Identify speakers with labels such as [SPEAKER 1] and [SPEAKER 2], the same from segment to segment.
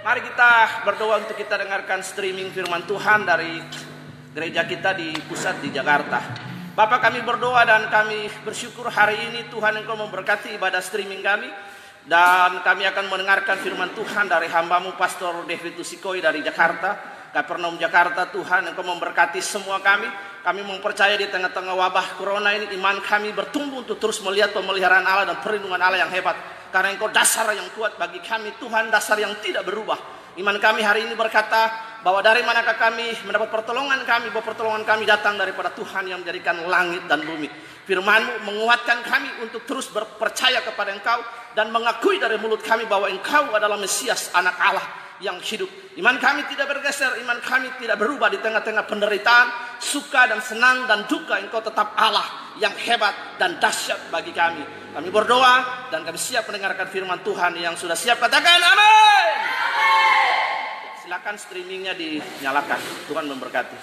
[SPEAKER 1] Mari kita berdoa untuk kita dengarkan streaming firman Tuhan dari gereja kita di pusat di Jakarta. Bapak, kami berdoa dan kami bersyukur hari ini Tuhan Engkau memberkati ibadah streaming kami. Dan kami akan mendengarkan firman Tuhan dari hamba-Mu Pastor David Usikoi dari Jakarta, Kapernaum Jakarta. Tuhan Engkau memberkati semua kami. Kami mempercaya di tengah-tengah wabah corona ini iman kami bertumbuh untuk terus melihat pemeliharaan Allah dan perlindungan Allah yang hebat. Karena Engkau dasar yang kuat bagi kami, Tuhan, dasar yang tidak berubah. Iman kami hari ini berkata bahwa dari manakah kami mendapat pertolongan kami, bahwa pertolongan kami datang daripada Tuhan yang menjadikan langit dan bumi. Firman-Mu menguatkan kami untuk terus berpercaya kepada Engkau dan mengakui dari mulut kami bahwa Engkau adalah Mesias, anak Allah yang hidup. Iman kami tidak bergeser, iman kami tidak berubah di tengah-tengah penderitaan, suka dan senang dan duka. Engkau tetap Allah yang hebat dan dahsyat bagi kami. Kami berdoa dan kami siap mendengarkan firman Tuhan. Yang sudah siap katakan amin. Silakan streamingnya dinyalakan. Tuhan memberkati.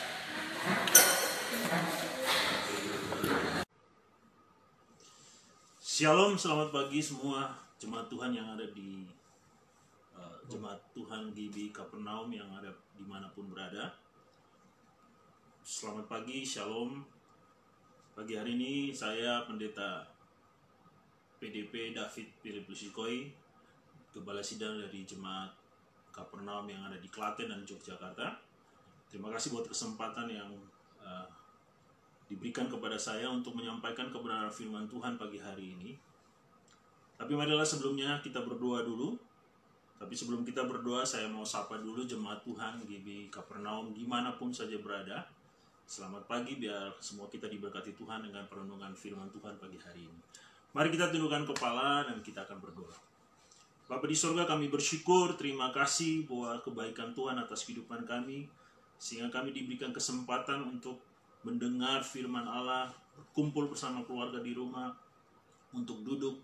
[SPEAKER 2] Shalom, selamat pagi semua jemaat Tuhan yang ada di jemaat Tuhan GB Kapernaum yang ada dimanapun berada. Selamat pagi, shalom. Pagi hari ini saya pendeta PDP David Philip Usikoi, Gembala Sidang dari jemaat Kapernaum yang ada di Klaten dan Yogyakarta. Terima kasih buat kesempatan yang diberikan kepada saya untuk menyampaikan kebenaran firman Tuhan pagi hari ini. Tapi marilah sebelumnya kita berdoa dulu. Tapi sebelum kita berdoa, saya mau sapa dulu jemaat Tuhan GB Kapernaum dimanapun saja berada. Selamat pagi, biar semua kita diberkati Tuhan dengan perenungan firman Tuhan pagi hari ini. Mari kita tundukkan kepala dan kita akan berdoa. Bapa di surga, kami bersyukur, terima kasih bahwa kebaikan Tuhan atas kehidupan kami, sehingga kami diberikan kesempatan untuk mendengar firman Allah, berkumpul bersama keluarga di rumah, untuk duduk,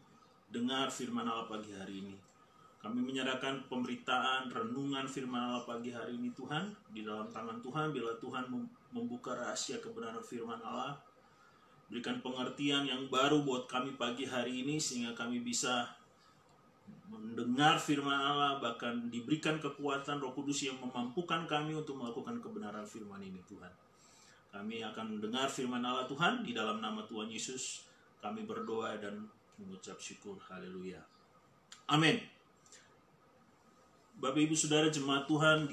[SPEAKER 2] dengar firman Allah pagi hari ini. Kami menyerahkan pemberitaan, renungan firman Allah pagi hari ini Tuhan, di dalam tangan Tuhan. Bila Tuhan membuka rahasia kebenaran firman Allah, berikan pengertian yang baru buat kami pagi hari ini, sehingga kami bisa mendengar firman Allah, bahkan diberikan kekuatan Roh Kudus yang memampukan kami untuk melakukan kebenaran firman ini Tuhan. Kami akan mendengar firman Allah Tuhan, di dalam nama Tuhan Yesus kami berdoa dan mengucap syukur. Haleluya. Amin. Bapak Ibu Saudara jemaat Tuhan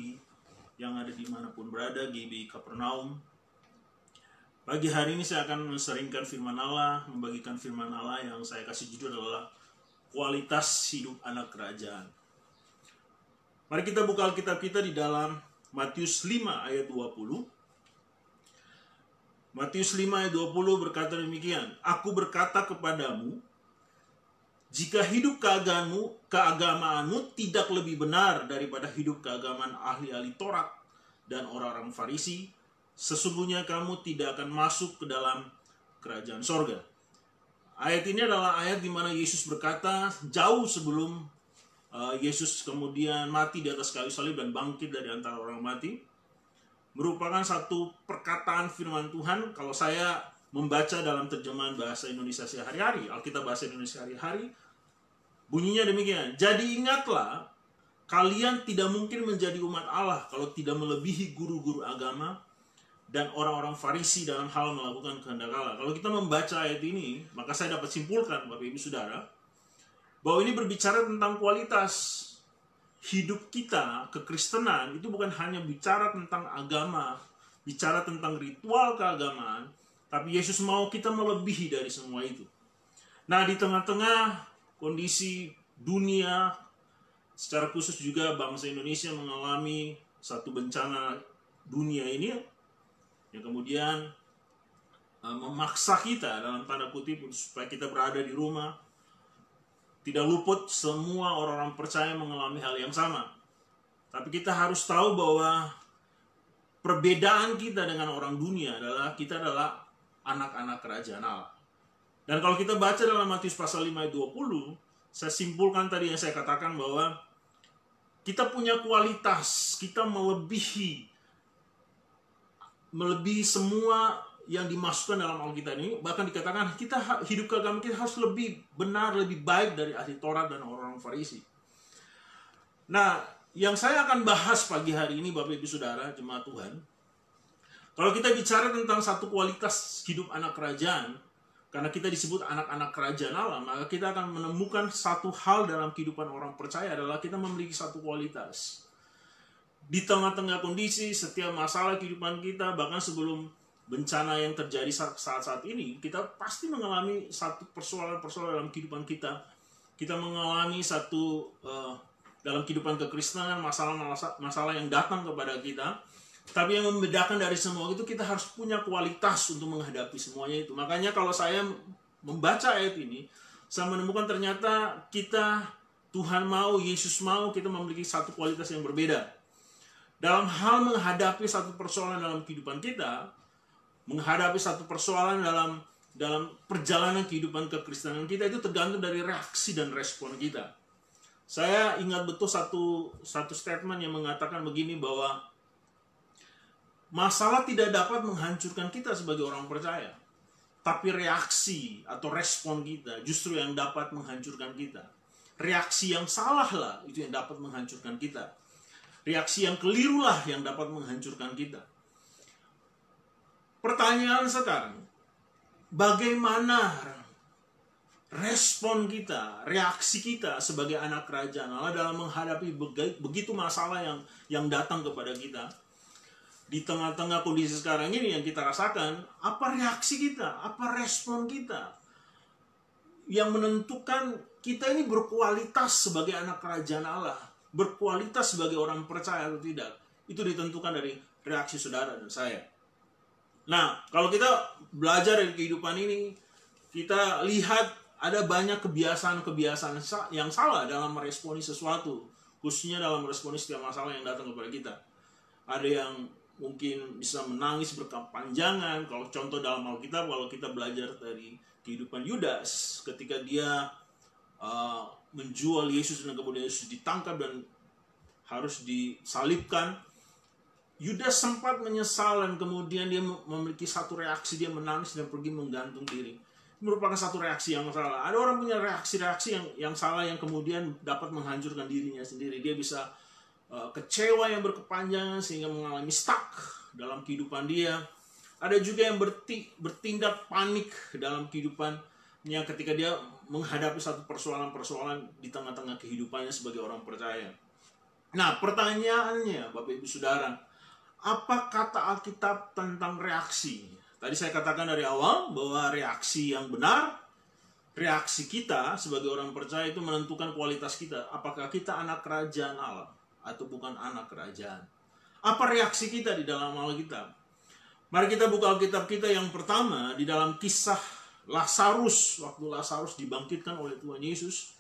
[SPEAKER 2] yang ada dimanapun berada, GB Kapernaum. Pagi hari ini saya akan menseringkan firman Allah, membagikan firman Allah yang saya kasih judul adalah kualitas hidup anak kerajaan. Mari kita buka Alkitab kita di dalam Matius 5 ayat 20. Matius 5 ayat 20 berkata demikian, Aku berkata kepadamu, jika hidup keagamaanmu tidak lebih benar daripada hidup keagamaan ahli-ahli Taurat dan orang-orang Farisi, sesungguhnya kamu tidak akan masuk ke dalam kerajaan sorga. Ayat ini adalah ayat di mana Yesus berkata jauh sebelum Yesus kemudian mati di atas kayu salib dan bangkit dari antara orang mati. Merupakan satu perkataan firman Tuhan. Kalau saya membaca dalam terjemahan bahasa Indonesia sehari-hari, Alkitab bahasa Indonesia sehari-hari, bunyinya demikian. Jadi ingatlah, kalian tidak mungkin menjadi umat Allah kalau tidak melebihi guru-guru agama dan orang-orang Farisi dalam hal melakukan kehendak Allah. Kalau kita membaca ayat ini, maka saya dapat simpulkan, Bapak Ibu Saudara, bahwa ini berbicara tentang kualitas hidup kita, kekristenan. Itu bukan hanya bicara tentang agama, bicara tentang ritual keagamaan, tapi Yesus mau kita melebihi dari semua itu. Nah, di tengah-tengah kondisi dunia, secara khusus juga bangsa Indonesia mengalami satu bencana dunia ini, yang kemudian memaksa kita dalam tanda kutip supaya kita berada di rumah. Tidak luput semua orang-orang percaya mengalami hal yang sama. Tapi kita harus tahu bahwa perbedaan kita dengan orang dunia adalah kita adalah anak-anak kerajaan Allah. Dan kalau kita baca dalam Matius pasal 5 ayat 20, saya simpulkan tadi yang saya katakan bahwa kita punya kualitas, kita melebihi semua yang dimasukkan dalam Alkitab ini. Bahkan dikatakan kita hidup keagamaan kita harus lebih benar, lebih baik dari ahli Taurat dan orang-orang Farisi. Nah, yang saya akan bahas pagi hari ini, Bapak Ibu Saudara, jemaat Tuhan, kalau kita bicara tentang satu kualitas hidup anak kerajaan, karena kita disebut anak-anak kerajaan Allah, maka kita akan menemukan satu hal dalam kehidupan orang percaya adalah kita memiliki satu kualitas. Di tengah-tengah kondisi, setiap masalah kehidupan kita, bahkan sebelum bencana yang terjadi saat-saat ini, kita pasti mengalami satu persoalan-persoalan dalam kehidupan kita. Kita mengalami satu dalam kehidupan kekristenan masalah yang datang kepada kita. Tapi yang membedakan dari semua itu, kita harus punya kualitas untuk menghadapi semuanya itu. Makanya kalau saya membaca ayat ini, saya menemukan ternyata kita, Tuhan mau, Yesus mau, kita memiliki satu kualitas yang berbeda. Dalam hal menghadapi satu persoalan dalam kehidupan kita, menghadapi satu persoalan dalam perjalanan kehidupan kekristenan kita, itu tergantung dari reaksi dan respon kita. Saya ingat betul satu statement yang mengatakan begini, bahwa masalah tidak dapat menghancurkan kita sebagai orang percaya, tapi reaksi atau respon kita justru yang dapat menghancurkan kita. Reaksi yang salah lah itu yang dapat menghancurkan kita. Reaksi yang keliru lah yang dapat menghancurkan kita. Pertanyaan sekarang, bagaimana respon kita, reaksi kita sebagai anak kerajaan Allah dalam menghadapi begitu masalah yang datang kepada kita? Di tengah-tengah kondisi sekarang ini yang kita rasakan, apa reaksi kita, apa respon kita yang menentukan kita ini berkualitas sebagai anak kerajaan Allah, berkualitas sebagai orang percaya atau tidak? Itu ditentukan dari reaksi saudara dan saya. Nah, kalau kita belajar dari kehidupan ini, kita lihat ada banyak kebiasaan-kebiasaan yang salah dalam meresponi sesuatu, khususnya dalam meresponi setiap masalah yang datang kepada kita. Ada yang mungkin bisa menangis berkepanjangan. Kalau contoh dalam Alkitab, kalau kita belajar dari kehidupan Yudas, ketika dia menjual Yesus dan kemudian Yesus ditangkap dan harus disalibkan, Yudas sempat menyesal dan kemudian dia memiliki satu reaksi, dia menangis dan pergi menggantung diri. Merupakan satu reaksi yang salah. Ada orang punya reaksi-reaksi yang salah yang kemudian dapat menghancurkan dirinya sendiri. Dia bisa kecewa yang berkepanjangan sehingga mengalami stuck dalam kehidupan dia. Ada juga yang bertindak panik dalam kehidupannya ketika dia menghadapi satu persoalan-persoalan di tengah-tengah kehidupannya sebagai orang percaya. Nah, pertanyaannya, Bapak Ibu Saudara, apa kata Alkitab tentang reaksi? Tadi saya katakan dari awal bahwa reaksi yang benar, reaksi kita sebagai orang percaya itu menentukan kualitas kita. Apakah kita anak kerajaan Allah atau bukan anak kerajaan? Apa reaksi kita di dalam Alkitab? Mari kita buka Alkitab kita yang pertama di dalam kisah Lazarus, waktu Lazarus dibangkitkan oleh Tuhan Yesus.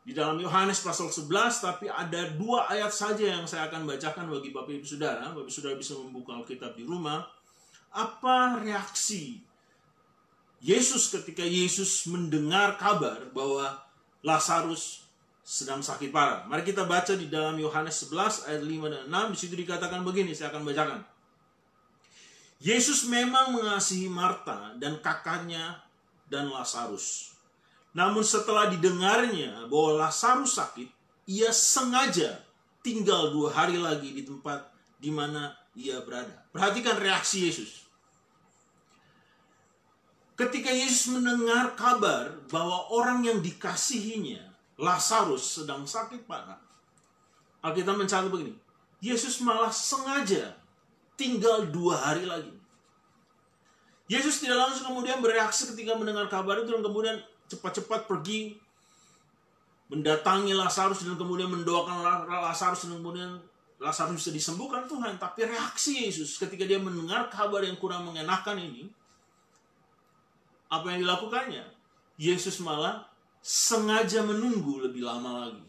[SPEAKER 2] Di dalam Yohanes pasal 11, tapi ada 2 ayat saja yang saya akan bacakan bagi Bapak Ibu Saudara. Bapak Ibu Saudara bisa membuka Alkitab di rumah. Apa reaksi Yesus ketika Yesus mendengar kabar bahwa Lazarus sedang sakit parah? Mari kita baca di dalam Yohanes 11 ayat 5 dan 6. Di situ dikatakan begini, saya akan bacakan. Yesus memang mengasihi Marta dan kakaknya dan Lazarus. Namun setelah didengarnya bahwa Lazarus sakit, ia sengaja tinggal 2 hari lagi di tempat di mana ia berada. Perhatikan reaksi Yesus. Ketika Yesus mendengar kabar bahwa orang yang dikasihinya, Lazarus, sedang sakit parah, Alkitab mencatat begini, Yesus malah sengaja tinggal 2 hari lagi. Yesus tidak langsung kemudian bereaksi ketika mendengar kabar itu dan kemudian cepat-cepat pergi mendatangi Lazarus dan kemudian mendoakan Lazarus dan kemudian Lazarus bisa disembuhkan Tuhan. Tapi reaksi Yesus ketika dia mendengar kabar yang kurang mengenakan ini, apa yang dilakukannya? Yesus malah sengaja menunggu lebih lama lagi.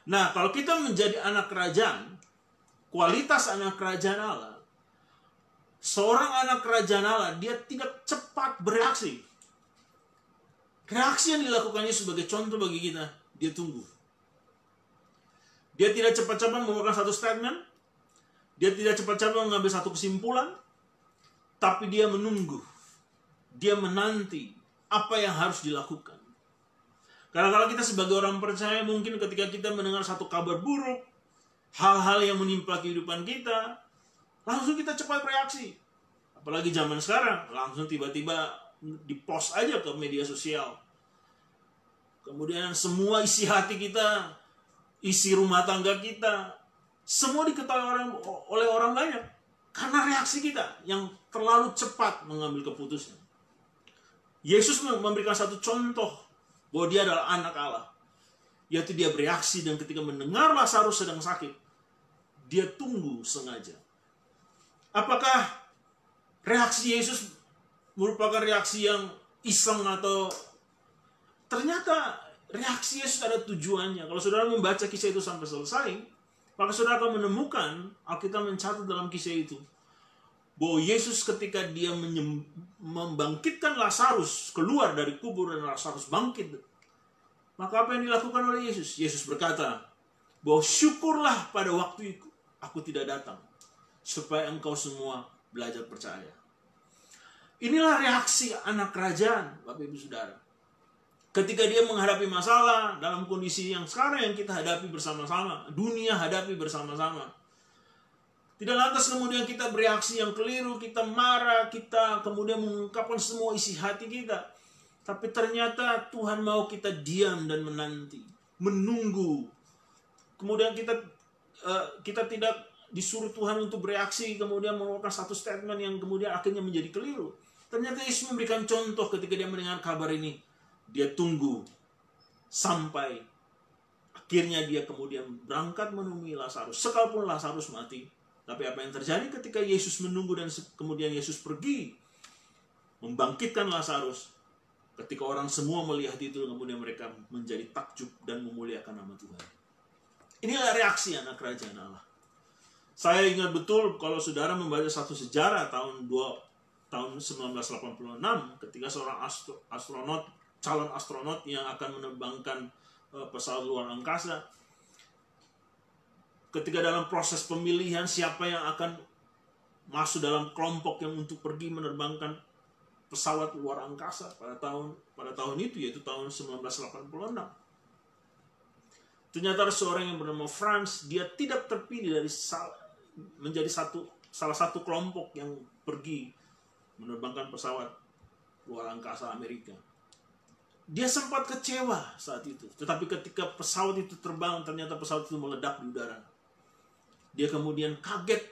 [SPEAKER 2] Nah, kalau kita menjadi anak kerajaan, kualitas anak kerajaan Allah, seorang anak kerajaan Allah, dia tidak cepat bereaksi. Reaksi yang dilakukannya sebagai contoh bagi kita, dia tunggu. Dia tidak cepat-cepat mengeluarkan satu statement, dia tidak cepat-cepat mengambil satu kesimpulan, tapi dia menunggu. Dia menanti apa yang harus dilakukan. Karena kalau kita sebagai orang percaya, mungkin ketika kita mendengar satu kabar buruk, hal-hal yang menimpa kehidupan kita, langsung kita cepat bereaksi. Apalagi zaman sekarang, langsung tiba-tiba di-post aja ke media sosial. Kemudian semua isi hati kita, isi rumah tangga kita, semua diketahui oleh orang banyak. Karena reaksi kita yang terlalu cepat mengambil keputusan. Yesus memberikan satu contoh bahwa dia adalah anak Allah. Yaitu dia bereaksi dan ketika mendengar Lazarus sedang sakit, dia tunggu sengaja. Apakah reaksi Yesus merupakan reaksi yang iseng atau ternyata reaksi Yesus ada tujuannya? Kalau saudara membaca kisah itu sampai selesai, maka saudara akan menemukan, Alkitab mencatat dalam kisah itu, bahwa Yesus ketika dia membangkitkan Lazarus keluar dari kubur dan Lazarus bangkit, maka apa yang dilakukan oleh Yesus? Yesus berkata bahwa syukurlah pada waktu itu aku tidak datang, supaya engkau semua belajar percaya. Inilah reaksi anak kerajaan, Bapak Ibu Saudara. Ketika dia menghadapi masalah dalam kondisi yang sekarang yang kita hadapi bersama-sama, dunia hadapi bersama-sama. Tidak lantas kemudian kita bereaksi yang keliru, kita marah, kita kemudian mengungkapkan semua isi hati kita. Tapi ternyata Tuhan mau kita diam dan menanti, menunggu. Kemudian kita tidak disuruh Tuhan untuk bereaksi, kemudian mengeluarkan satu statement yang kemudian akhirnya menjadi keliru. Ternyata Yesus memberikan contoh ketika dia mendengar kabar ini. Dia tunggu sampai akhirnya dia kemudian berangkat menemui Lazarus. Sekalipun Lazarus mati. Tapi apa yang terjadi ketika Yesus menunggu dan kemudian Yesus pergi membangkitkan Lazarus. Ketika orang semua melihat itu, kemudian mereka menjadi takjub dan memuliakan nama Tuhan. Inilah reaksi anak kerajaan Allah. Saya ingat betul kalau saudara membaca satu sejarah tahun 1986 ketika seorang calon astronot yang akan menerbangkan pesawat luar angkasa. Ketika dalam proses pemilihan siapa yang akan masuk dalam kelompok yang untuk pergi menerbangkan pesawat luar angkasa pada tahun itu, yaitu tahun 1986. Ternyata ada seorang yang bernama Franz, dia tidak terpilih dari menjadi salah satu kelompok yang pergi menerbangkan pesawat luar angkasa Amerika. Dia sempat kecewa saat itu. Tetapi ketika pesawat itu terbang, ternyata pesawat itu meledak di udara. Dia kemudian kaget.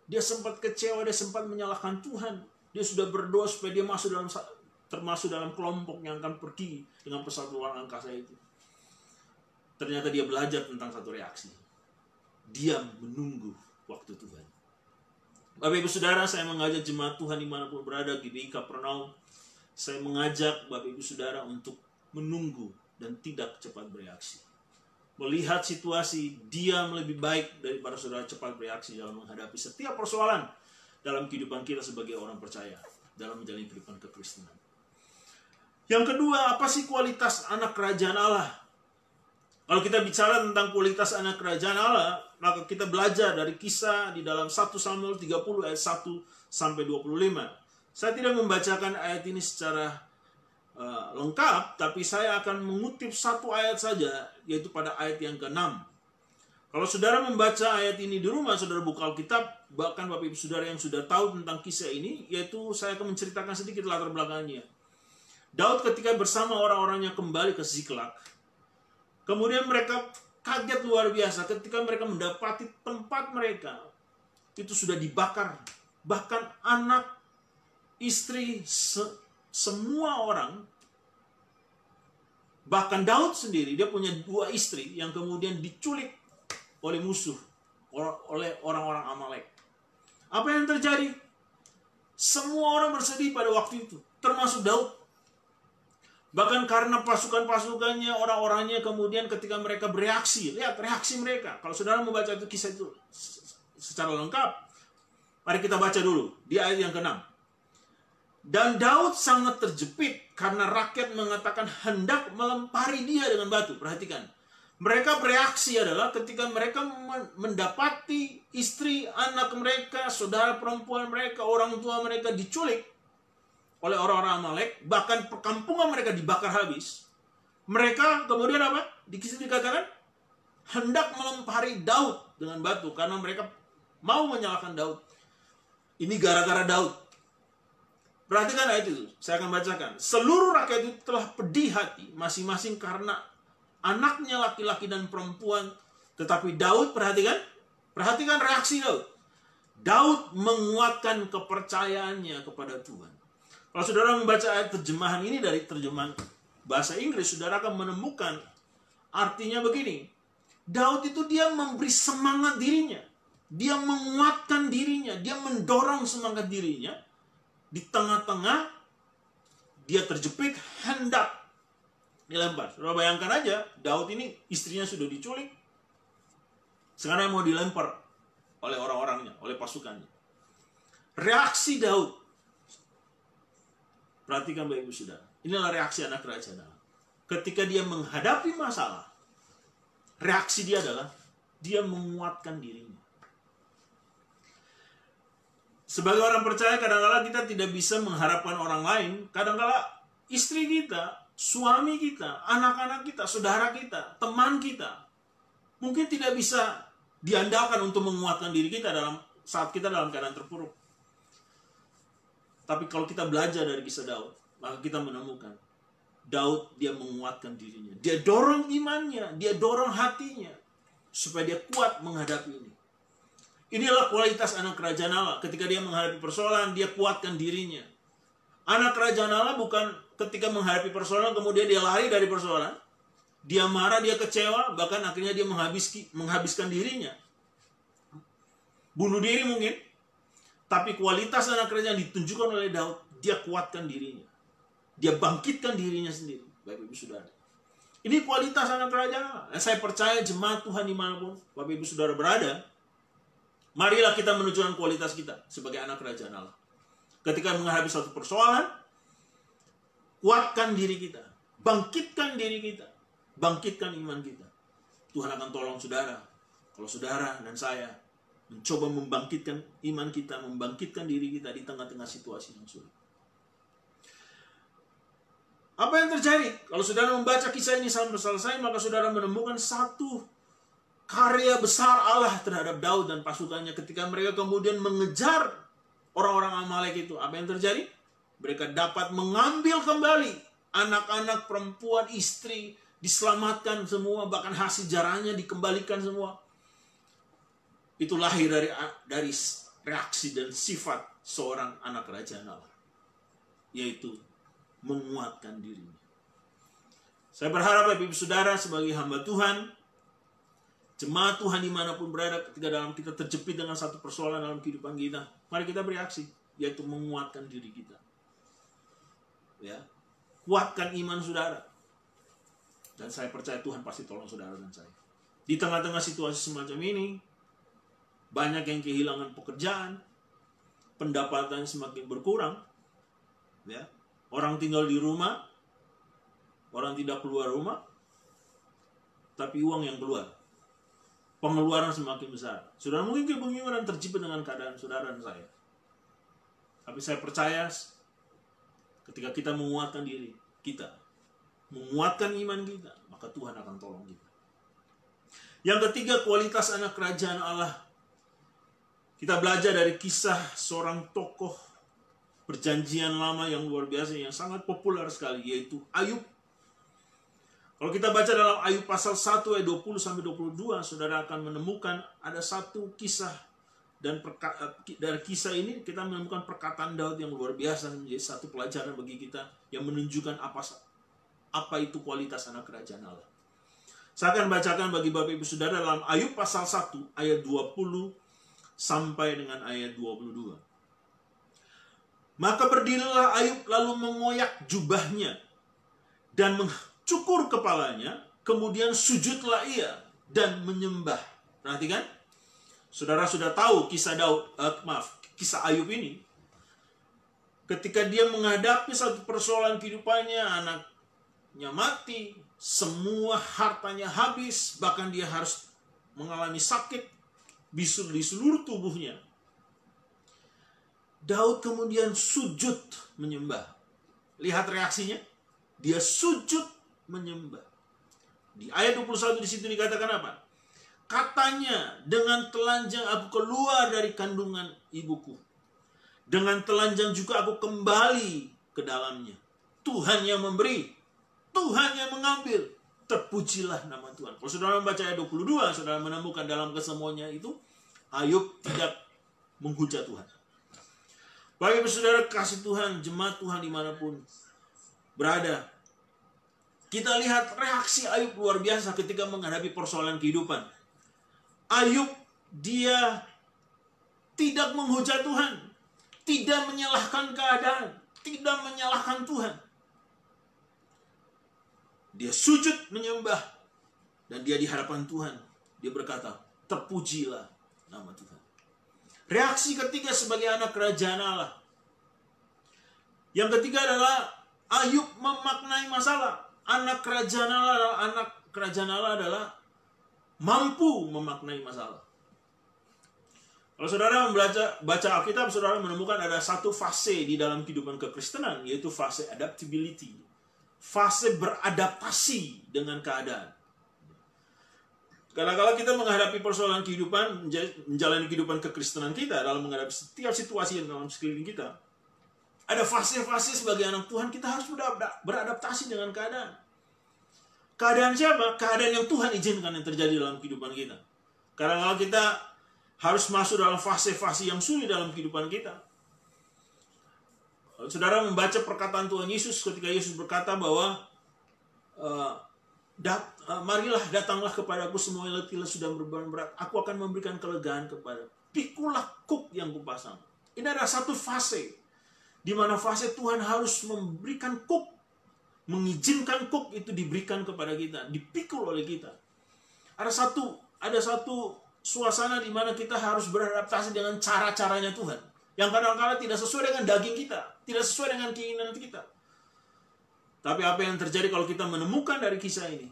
[SPEAKER 2] Dia sempat kecewa, dia sempat menyalahkan Tuhan. Dia sudah berdoa supaya dia termasuk dalam kelompok yang akan pergi dengan pesawat luar angkasa itu. Ternyata dia belajar tentang satu reaksi. Diam menunggu waktu Tuhan. Bapak Ibu Saudara, saya mengajak jemaat Tuhan dimanapun berada, GBI Kapernaum. Saya mengajak Bapak Ibu Saudara untuk menunggu dan tidak cepat bereaksi. Melihat situasi, diam lebih baik daripada saudara cepat bereaksi dalam menghadapi setiap persoalan dalam kehidupan kita sebagai orang percaya, dalam menjalani kehidupan kekristenan. Yang kedua, apa sih kualitas anak kerajaan Allah? Kalau kita bicara tentang kualitas anak kerajaan Allah, maka kita belajar dari kisah di dalam 1 Samuel 30 ayat 1 sampai 25. Saya tidak membacakan ayat ini secara lengkap, tapi saya akan mengutip satu ayat saja, yaitu pada ayat yang ke-6. Kalau saudara membaca ayat ini di rumah, saudara buka Alkitab, bahkan Bapak Ibu Saudara yang sudah tahu tentang kisah ini, yaitu saya akan menceritakan sedikit latar belakangnya. Daud ketika bersama orang-orangnya kembali ke Ziklag, kemudian mereka kaget luar biasa ketika mereka mendapati tempat mereka itu sudah dibakar. Bahkan anak, istri, semua orang, bahkan Daud sendiri, dia punya 2 istri yang kemudian diculik oleh musuh, oleh orang-orang Amalek. Apa yang terjadi? Semua orang bersedih pada waktu itu, termasuk Daud. Bahkan karena pasukan-pasukannya, orang-orangnya kemudian ketika mereka bereaksi, lihat reaksi mereka. Kalau saudara membaca itu kisah itu secara lengkap, mari kita baca dulu di ayat yang ke-6. Dan Daud sangat terjepit karena rakyat mengatakan hendak melempari dia dengan batu. Perhatikan. Mereka bereaksi adalah ketika mereka mendapati istri, anak mereka, saudara perempuan mereka, orang tua mereka diculik oleh orang-orang Amalek. Bahkan perkampungan mereka dibakar habis. Mereka kemudian apa? Di kisah dikatakan hendak melempari Daud dengan batu karena mereka mau menyalahkan Daud. Ini gara-gara Daud. Perhatikan ayat itu, saya akan bacakan. Seluruh rakyat itu telah pedih hati masing-masing karena anaknya laki-laki dan perempuan. Tetapi Daud, perhatikan reaksi Daud. Daud menguatkan kepercayaannya kepada Tuhan. Kalau saudara membaca ayat terjemahan ini dari terjemahan bahasa Inggris, saudara akan menemukan artinya begini. Daud itu dia memberi semangat dirinya. Dia menguatkan dirinya. Dia mendorong semangat dirinya. Di tengah-tengah dia terjepit, hendak dilempar. Saudara bayangkan aja, Daud ini istrinya sudah diculik. Sekarang mau dilempar oleh orang-orangnya, oleh pasukannya. Reaksi Daud. Perhatikan Bapak Ibu Saudara. Inilah reaksi anak kerajaan Allah. Ketika dia menghadapi masalah, reaksi dia adalah dia menguatkan dirinya. Sebagai orang percaya, kadang-kadang kita tidak bisa mengharapkan orang lain. Kadang-kadang istri kita, suami kita, anak-anak kita, saudara kita, teman kita, mungkin tidak bisa diandalkan untuk menguatkan diri kita saat kita dalam keadaan terpuruk. Tapi kalau kita belajar dari kisah Daud, maka kita menemukan Daud dia menguatkan dirinya. Dia dorong imannya, dia dorong hatinya supaya dia kuat menghadapi ini. Inilah kualitas anak kerajaan Allah. Ketika dia menghadapi persoalan, dia kuatkan dirinya. Anak kerajaan Allah bukan ketika menghadapi persoalan, kemudian dia lari dari persoalan. Dia marah, dia kecewa, bahkan akhirnya dia menghabiskan dirinya. Bunuh diri mungkin. Tapi kualitas anak kerajaan ditunjukkan oleh Daud. Dia kuatkan dirinya. Dia bangkitkan dirinya sendiri. Bapak Ibu Saudara. Ini kualitas anak kerajaan Allah. Dan saya percaya jemaat Tuhan dimanapun Bapak Ibu Saudara berada, marilah kita menunjukkan kualitas kita sebagai anak kerajaan Allah. Ketika menghadapi suatu persoalan, kuatkan diri kita. Bangkitkan diri kita. Bangkitkan iman kita. Tuhan akan tolong saudara. Kalau saudara dan saya mencoba membangkitkan iman kita, membangkitkan diri kita di tengah-tengah situasi yang sulit. Apa yang terjadi? Kalau saudara membaca kisah ini sampai selesai, maka saudara menemukan satu karya besar Allah terhadap Daud dan pasukannya ketika mereka kemudian mengejar orang-orang Amalek itu. Apa yang terjadi? Mereka dapat mengambil kembali anak-anak, perempuan, istri, diselamatkan semua, bahkan hasil jarahnya dikembalikan semua. Itu lahir dari reaksi dan sifat seorang anak kerajaan Allah, yaitu menguatkan dirinya. Saya berharap Bapak Ibu Saudara sebagai hamba Tuhan, jemaat Tuhan dimanapun berada, ketika kita terjepit dengan satu persoalan dalam kehidupan kita, mari kita bereaksi, yaitu menguatkan diri kita. Ya, kuatkan iman saudara. Dan saya percaya Tuhan pasti tolong saudara dan saya. Di tengah-tengah situasi semacam ini, banyak yang kehilangan pekerjaan, pendapatan semakin berkurang, ya, orang tinggal di rumah, orang tidak keluar rumah, tapi uang yang keluar. Pengeluaran semakin besar. Saudara mungkin kebingungan dan terjebak dengan keadaan saudara dan saya. Tapi saya percaya ketika kita menguatkan diri kita, menguatkan iman kita, maka Tuhan akan tolong kita. Yang ketiga, kualitas anak kerajaan Allah. Kita belajar dari kisah seorang tokoh perjanjian lama yang luar biasa, yang sangat populer sekali, yaitu Ayub. Kalau kita baca dalam Ayub pasal 1 ayat 20-22, saudara akan menemukan ada satu kisah, dan dari kisah ini kita menemukan perkataan Daud yang luar biasa, menjadi satu pelajaran bagi kita yang menunjukkan apa itu kualitas anak kerajaan Allah. Saya akan bacakan bagi Bapak Ibu Saudara dalam Ayub pasal 1 ayat 20 sampai dengan ayat 22. Maka berdirilah Ayub lalu mengoyak jubahnya dan mencukur kepalanya, kemudian sujudlah ia dan menyembah. Perhatikan, saudara sudah tahu kisah kisah Ayub ini. Ketika dia menghadapi satu persoalan kehidupannya, anaknya mati, semua hartanya habis, bahkan dia harus mengalami sakit bisul di seluruh tubuhnya. Daud kemudian sujud menyembah. Lihat reaksinya. Dia sujud menyembah. Di ayat 21 di situ dikatakan apa? Kata Makanya dengan telanjang aku keluar dari kandungan ibuku. Dengan telanjang juga aku kembali ke dalamnya. Tuhan yang memberi, Tuhan yang mengambil. Terpujilah nama Tuhan. Kalau saudara membaca ayat 22, saudara menemukan dalam kesemuanya itu, Ayub tidak menghujat Tuhan. Bagi saudara kasih Tuhan, jemaat Tuhan dimanapun berada, kita lihat reaksi Ayub luar biasa ketika menghadapi persoalan kehidupan. Ayub, dia tidak menghujat Tuhan, tidak menyalahkan keadaan, tidak menyalahkan Tuhan. Dia sujud menyembah, dan dia di hadapan Tuhan, dia berkata, terpujilah nama Tuhan. Reaksi ketiga sebagai anak kerajaan Allah. Yang ketiga adalah Ayub memaknai masalah. Anak kerajaan Allah adalah mampu memaknai masalah. Kalau saudara baca Alkitab, saudara menemukan ada satu fase di dalam kehidupan kekristenan, yaitu fase adaptability. Fase beradaptasi dengan keadaan. Kadang-kadang kita menghadapi persoalan kehidupan, menjalani kehidupan kekristenan kita dalam menghadapi setiap situasi yang dalam sekeliling kita. Ada fase-fase sebagai anak Tuhan, kita harus beradaptasi dengan keadaan. Keadaan siapa? Keadaan yang Tuhan izinkan yang terjadi dalam kehidupan kita. Kadang-kadang kita harus masuk dalam fase-fase yang sulit dalam kehidupan kita. Saudara membaca perkataan Tuhan Yesus ketika Yesus berkata bahwa marilah datanglah kepadaku semua yang letih sudah berbeban berat, aku akan memberikan kelegaan kepada. Pikulah kuk yang kupasang. Ini adalah satu fase di mana fase Tuhan harus memberikan kuk, mengizinkan kuk itu diberikan kepada kita, dipikul oleh kita. Ada satu suasana di mana kita harus beradaptasi dengan cara-caranya Tuhan, yang kadang-kadang tidak sesuai dengan daging kita, tidak sesuai dengan keinginan kita. Tapi apa yang terjadi kalau kita menemukan dari kisah ini,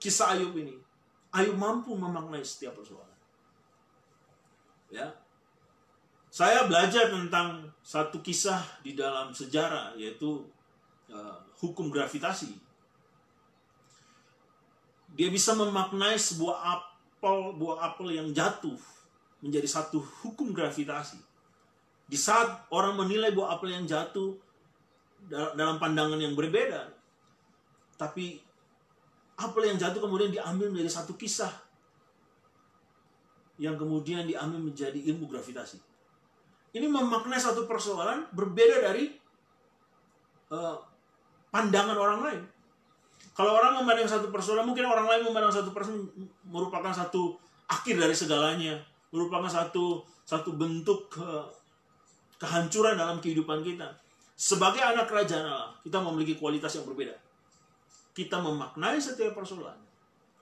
[SPEAKER 2] kisah Ayub ini, Ayub mampu memaknai setiap persoalan. Ya, saya belajar tentang satu kisah di dalam sejarah, yaitu hukum gravitasi. Dia bisa memaknai sebuah buah apel yang jatuh menjadi satu hukum gravitasi. Di saat orang menilai buah apel yang jatuh dalam pandangan yang berbeda, tapi apel yang jatuh kemudian diambil menjadi satu kisah yang kemudian diambil menjadi ilmu gravitasi. Ini memaknai satu persoalan berbeda dari pandangan orang lain. Kalau orang memandang satu persoalan, mungkin orang lain memandang satu persoalan merupakan satu akhir dari segalanya, merupakan satu bentuk kehancuran dalam kehidupan kita. Sebagai anak kerajaan Allah, kita memiliki kualitas yang berbeda. Kita memaknai setiap persoalan,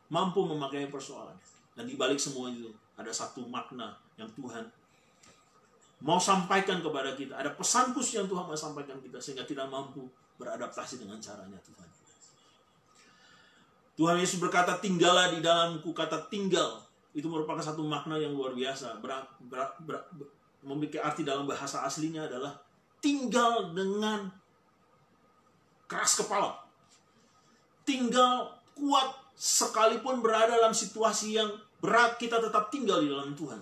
[SPEAKER 2] mampu memaknai persoalan. Dan di balik semua itu, ada satu makna yang Tuhan mau sampaikan kepada kita. Ada pesan khusus yang Tuhan mau sampaikan kita, sehingga kita mampu beradaptasi dengan caranya Tuhan. Tuhan Yesus berkata, tinggallah di dalamku. Kata tinggal, itu merupakan satu makna yang luar biasa. Memiliki arti dalam bahasa aslinya adalah tinggal dengan keras kepala. Tinggal kuat sekalipun berada dalam situasi yang berat, kita tetap tinggal di dalam Tuhan.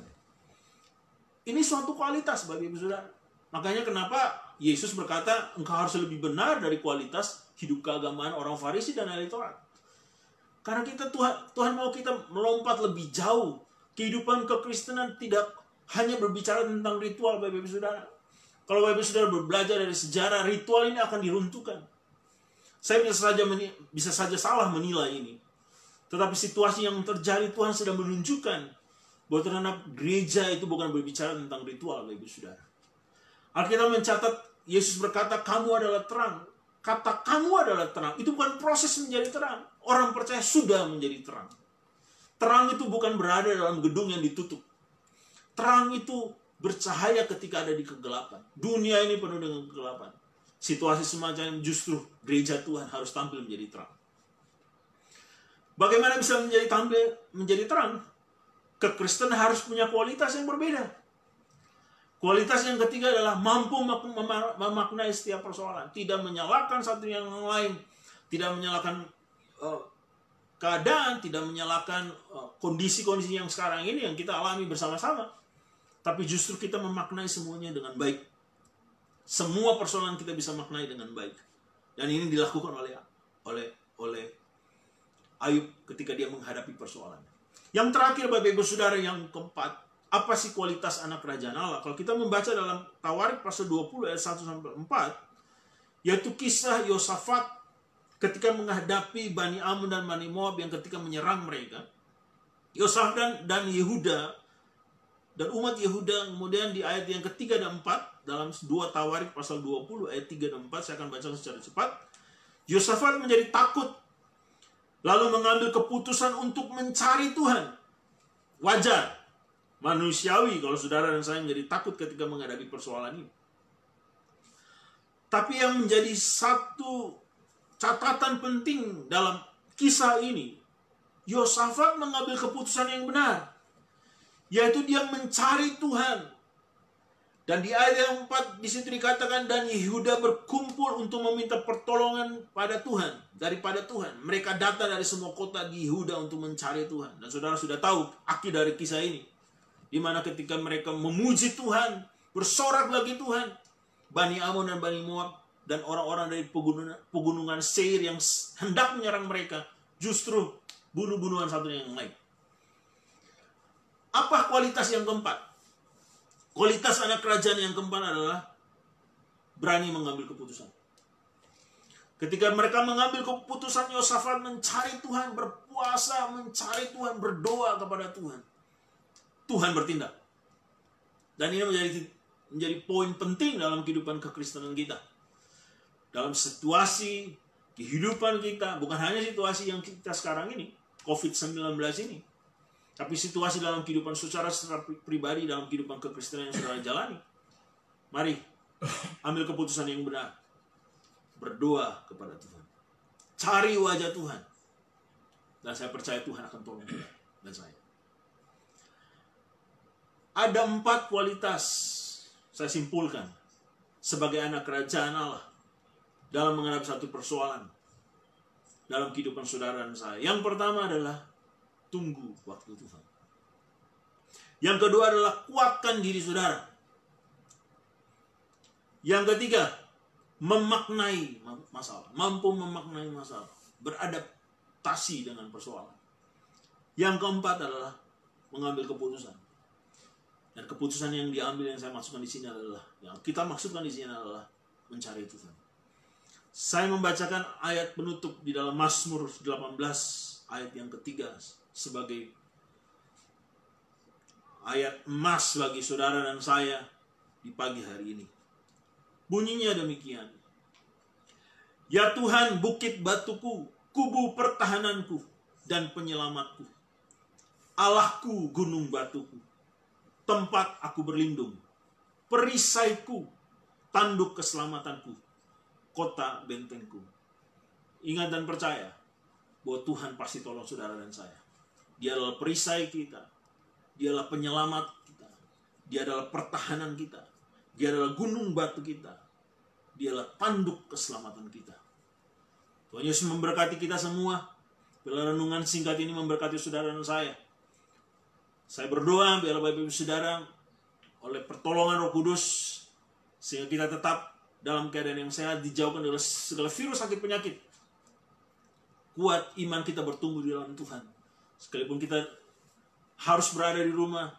[SPEAKER 2] Ini suatu kualitas bagi ibu saudara. Makanya kenapa Yesus berkata, engkau harus lebih benar dari kualitas hidup keagamaan orang Farisi dan ahli Taurat. Karena Tuhan mau kita melompat lebih jauh. Kehidupan kekristenan tidak hanya berbicara tentang ritual, Bapak Ibu Saudara. Kalau Bapak Ibu Saudara belajar dari sejarah, ritual ini akan diruntuhkan. Saya bisa saja salah menilai ini. Tetapi situasi yang terjadi, Tuhan sedang menunjukkan bahwa terhadap gereja itu bukan berbicara tentang ritual, Bapak Ibu Saudara. Alkitab mencatat, Yesus berkata, kamu adalah terang. Kata kamu adalah terang, itu bukan proses menjadi terang. Orang percaya sudah menjadi terang. Terang itu bukan berada dalam gedung yang ditutup. Terang itu bercahaya ketika ada di kegelapan. Dunia ini penuh dengan kegelapan. Situasi semacam justru gereja Tuhan harus tampil menjadi terang. Bagaimana bisa menjadi terang? Kekristenan harus punya kualitas yang berbeda. Kualitas yang ketiga adalah mampu memaknai setiap persoalan. Tidak menyalahkan satu yang lain. Tidak menyalahkan keadaan, tidak menyalahkan kondisi-kondisi yang sekarang ini yang kita alami bersama-sama. Tapi justru kita memaknai semuanya dengan baik. Semua persoalan kita bisa maknai dengan baik. Dan ini dilakukan oleh Ayub ketika dia menghadapi persoalan. Yang terakhir, Bapak Ibu Saudara, yang keempat, apa sih kualitas anak kerajaan Allah? Kalau kita membaca dalam Tawarik pasal 20 ayat 1-4, yaitu kisah Yosafat ketika menghadapi Bani Amun dan Bani Moab yang ketika menyerang mereka. Yosafat dan Yehuda dan umat Yehuda, kemudian di ayat yang ketiga dan 4 dalam 2 Tawarik pasal 20 ayat 3 dan 4, saya akan baca secara cepat. Yosafat menjadi takut, lalu mengambil keputusan untuk mencari Tuhan. Wajar, manusiawi kalau saudara dan saya menjadi takut ketika menghadapi persoalan ini. Tapi yang menjadi satu catatan penting dalam kisah ini, Yosafat mengambil keputusan yang benar, yaitu dia mencari Tuhan. Dan di ayat yang 4 di situ dikatakan, dan Yehuda berkumpul untuk meminta pertolongan pada Tuhan, daripada Tuhan. Mereka datang dari semua kota di Yehuda untuk mencari Tuhan. Dan saudara sudah tahu akhir dari kisah ini, di mana ketika mereka memuji Tuhan, bersorak bagi Tuhan, Bani Amun dan Bani Moab dan orang-orang dari pegunungan Seir yang hendak menyerang mereka justru bunuh-bunuhan satu yang lain. Apa kualitas yang keempat? Kualitas anak kerajaan yang keempat adalah berani mengambil keputusan. Ketika mereka mengambil keputusan, Yosafat mencari Tuhan, berpuasa, mencari Tuhan, berdoa kepada Tuhan. Tuhan bertindak. Dan ini menjadi poin penting dalam kehidupan kekristenan kita. Dalam situasi kehidupan kita, bukan hanya situasi yang kita sekarang ini, COVID-19 ini, tapi situasi dalam kehidupan secara pribadi, dalam kehidupan kekristenan yang saudara jalani. Mari ambil keputusan yang benar. Berdoa kepada Tuhan. Cari wajah Tuhan. Dan saya percaya Tuhan akan tolong kita dan saya. Ada 4 kualitas, saya simpulkan, sebagai anak kerajaan Allah dalam menghadapi satu persoalan dalam kehidupan saudara dan saya. Yang pertama adalah tunggu waktu Tuhan. Yang kedua adalah kuatkan diri saudara. Yang ketiga, memaknai masalah. Mampu memaknai masalah. Beradaptasi dengan persoalan. Yang keempat adalah mengambil keputusan. Dan keputusan yang diambil yang saya maksudkan di sini adalah, yang kita maksudkan di sini adalah mencari Tuhan. Saya membacakan ayat penutup di dalam Mazmur 18 ayat yang ketiga sebagai ayat emas bagi saudara dan saya di pagi hari ini. Bunyinya demikian. Ya Tuhan, bukit batuku, kubu pertahananku dan penyelamatku. Allahku, gunung batuku, tempat aku berlindung. Perisaiku, tanduk keselamatanku, kota bentengku. Ingat dan percaya bahwa Tuhan pasti tolong saudara dan saya. Dia adalah perisai kita. Dia adalah penyelamat kita. Dia adalah pertahanan kita. Dia adalah gunung batu kita. Dia adalah tanduk keselamatan kita. Tuhan Yesus memberkati kita semua. Bila renungan singkat ini memberkati saudara dan saya. Saya berdoa biar Bapak Ibu Saudara oleh pertolongan Roh Kudus sehingga kita tetap dalam keadaan yang sehat, dijauhkan dari segala virus sakit penyakit. Kuat iman kita bertumbuh di dalam Tuhan. Sekalipun kita harus berada di rumah,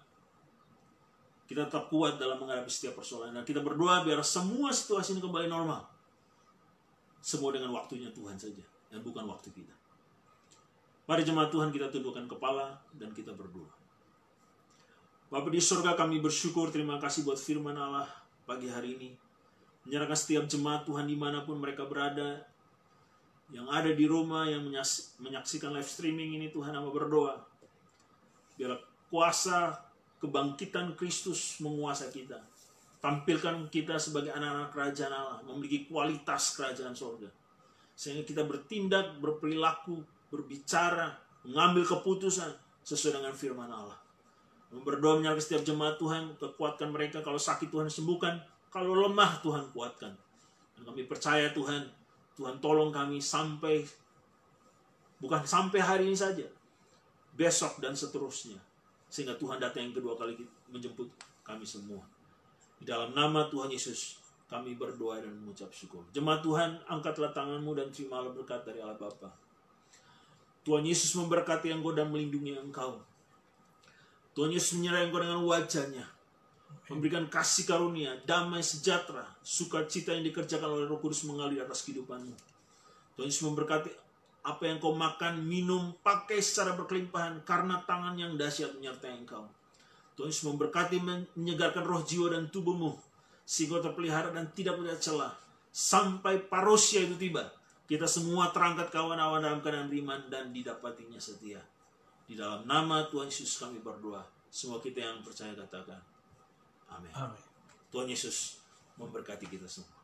[SPEAKER 2] kita tetap kuat dalam menghadapi setiap persoalan. Dan kita berdoa biar semua situasi ini kembali normal. Semua dengan waktunya Tuhan saja, dan bukan waktu kita. Mari jemaat Tuhan, kita tundukkan kepala dan kita berdoa. Bapa di surga, kami bersyukur, terima kasih buat firman Allah pagi hari ini. Menyerahkan setiap jemaat Tuhan dimanapun mereka berada, yang ada di rumah, yang menyaksikan live streaming ini, Tuhan, hamba berdoa. Biar kuasa kebangkitan Kristus menguasai kita. Tampilkan kita sebagai anak-anak kerajaan Allah, memiliki kualitas kerajaan surga. Sehingga kita bertindak, berperilaku, berbicara, mengambil keputusan sesuai dengan firman Allah. Berdoa menyerahkan setiap jemaat Tuhan, kekuatkan mereka. Kalau sakit Tuhan sembuhkan, kalau lemah Tuhan kuatkan. Dan kami percaya Tuhan, Tuhan tolong kami sampai Bukan sampai hari ini saja, besok dan seterusnya. Sehingga Tuhan datang yang kedua kali menjemput kami semua. Di dalam nama Tuhan Yesus, kami berdoa dan mengucap syukur. Jemaat Tuhan, angkatlah tanganmu dan terimalah berkat dari Allah Bapa. Tuhan Yesus memberkati engkau dan melindungi engkau. Tuhan Yesus menyertai engkau dengan wajah-Nya, memberikan kasih karunia, damai sejahtera, sukacita yang dikerjakan oleh Roh Kudus mengalir atas kehidupanmu. Tuhan Yesus memberkati apa yang kau makan, minum, pakai secara berkelimpahan karena tangan yang dahsyat menyertai engkau. Tuhan Yesus memberkati, menyegarkan roh, jiwa, dan tubuhmu sehingga terpelihara dan tidak punya celah sampai parousia itu tiba. Kita semua terangkat kawan-kawan dalam keadaan beriman dan didapatinya setia. Di dalam nama Tuhan Yesus kami berdoa. Semua kita yang percaya katakan amin.
[SPEAKER 3] Amin.
[SPEAKER 2] Tuhan Yesus memberkati kita semua.